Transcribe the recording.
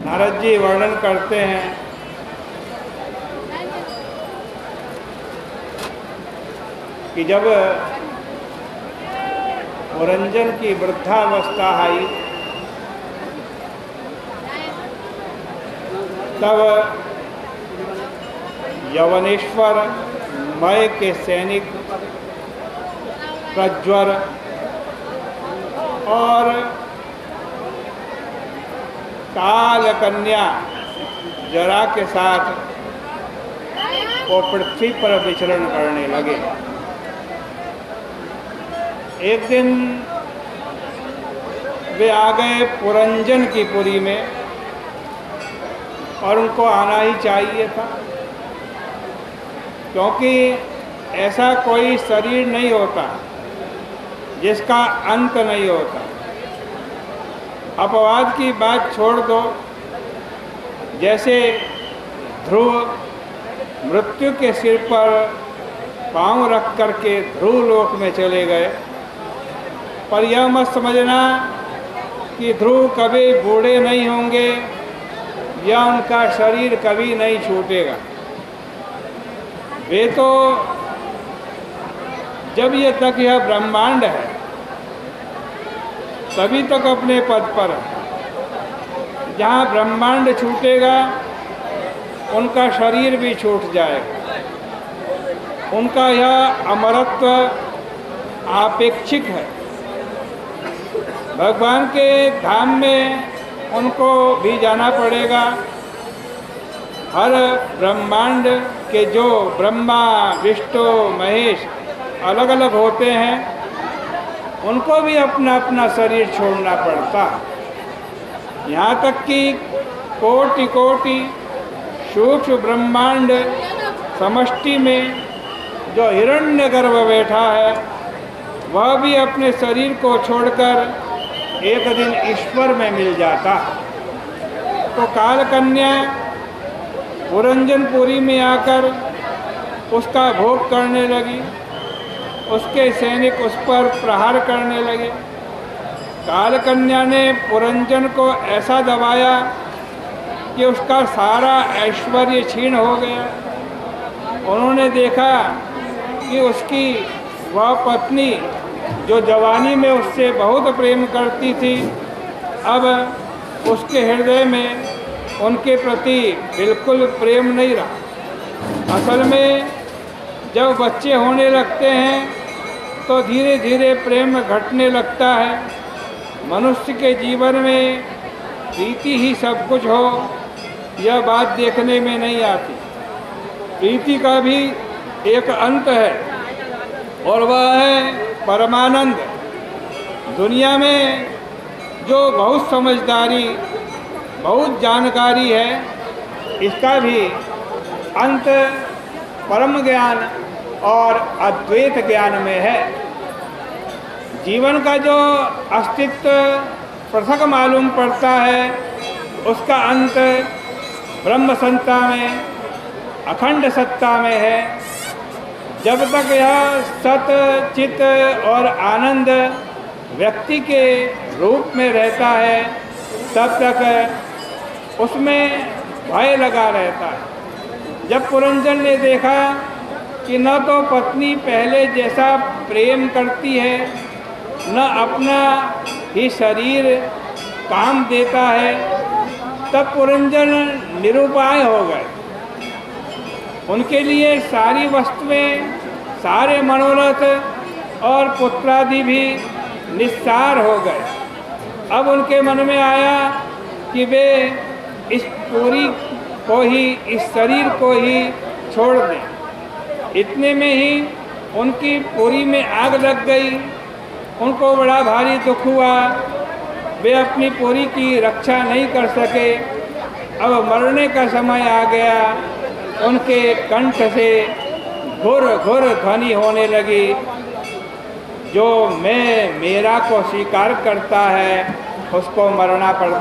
नारद जी वर्णन करते हैं कि जब पुरंजन की वृद्धावस्था आई तब यवनेश्वर मय के सैनिक प्रज्वर और काल कन्या जरा के साथ वो पृथ्वी पर विचरण करने लगे। एक दिन वे आ गए पुरंजन की पुरी में और उनको आना ही चाहिए था, क्योंकि ऐसा कोई शरीर नहीं होता जिसका अंत नहीं होता। अपवाद की बात छोड़ दो, जैसे ध्रुव मृत्यु के सिर पर पांव रख करके ध्रुव लोक में चले गए, पर यह मत समझना कि ध्रुव कभी बूढ़े नहीं होंगे या उनका शरीर कभी नहीं छूटेगा। वे तो जब ये तक यह ब्रह्मांड है तभी तक अपने पद पर है। जहाँ ब्रह्मांड छूटेगा उनका शरीर भी छूट जाएगा। उनका यह अमरत्व आपेक्षिक है। भगवान के धाम में उनको भी जाना पड़ेगा। हर ब्रह्मांड के जो ब्रह्मा विष्णु महेश अलग अलग होते हैं उनको भी अपना अपना शरीर छोड़ना पड़ता। यहाँ तक कि कोटि कोटि सूक्ष्म ब्रह्मांड समष्टि में जो हिरण्यगर्भ बैठा है वह भी अपने शरीर को छोड़कर एक दिन ईश्वर में मिल जाता। तो काल कन्या पुरंजनपुरी में आकर उसका भोग करने लगी। उसके सैनिक उस पर प्रहार करने लगे। काल कन्या ने पुरंजन को ऐसा दबाया कि उसका सारा ऐश्वर्य छीन हो गया। उन्होंने देखा कि उसकी वह पत्नी जो जवानी में उससे बहुत प्रेम करती थी, अब उसके हृदय में उनके प्रति बिल्कुल प्रेम नहीं रहा। असल में जब बच्चे होने लगते हैं तो धीरे धीरे प्रेम घटने लगता है। मनुष्य के जीवन में प्रीति ही सब कुछ हो यह बात देखने में नहीं आती। प्रीति का भी एक अंत है और वह है परमानंद। दुनिया में जो बहुत समझदारी बहुत जानकारी है, इसका भी अंत परम ज्ञान और अद्वैत ज्ञान में है। जीवन का जो अस्तित्व पृथक मालूम पड़ता है उसका अंत ब्रह्म सत्ता में अखंड सत्ता में है। जब तक यह सत चित और आनंद व्यक्ति के रूप में रहता है तब तक उसमें भय लगा रहता है। जब पुरंजन ने देखा कि न तो पत्नी पहले जैसा प्रेम करती है, न अपना ही शरीर काम देता है, तब पुरंजन निरुपाय हो गए। उनके लिए सारी वस्तुएं, सारे मनोरथ और पुत्रादि भी निस्सार हो गए। अब उनके मन में आया कि वे इस पूरी को ही, इस शरीर को ही छोड़ दें। इतने में ही उनकी पुरी में आग लग गई। उनको बड़ा भारी दुख हुआ। वे अपनी पुरी की रक्षा नहीं कर सके। अब मरने का समय आ गया। उनके कंठ से घुर घुर ध्वनि होने लगी। जो मैं मेरा को स्वीकार करता है उसको मरना पड़ता।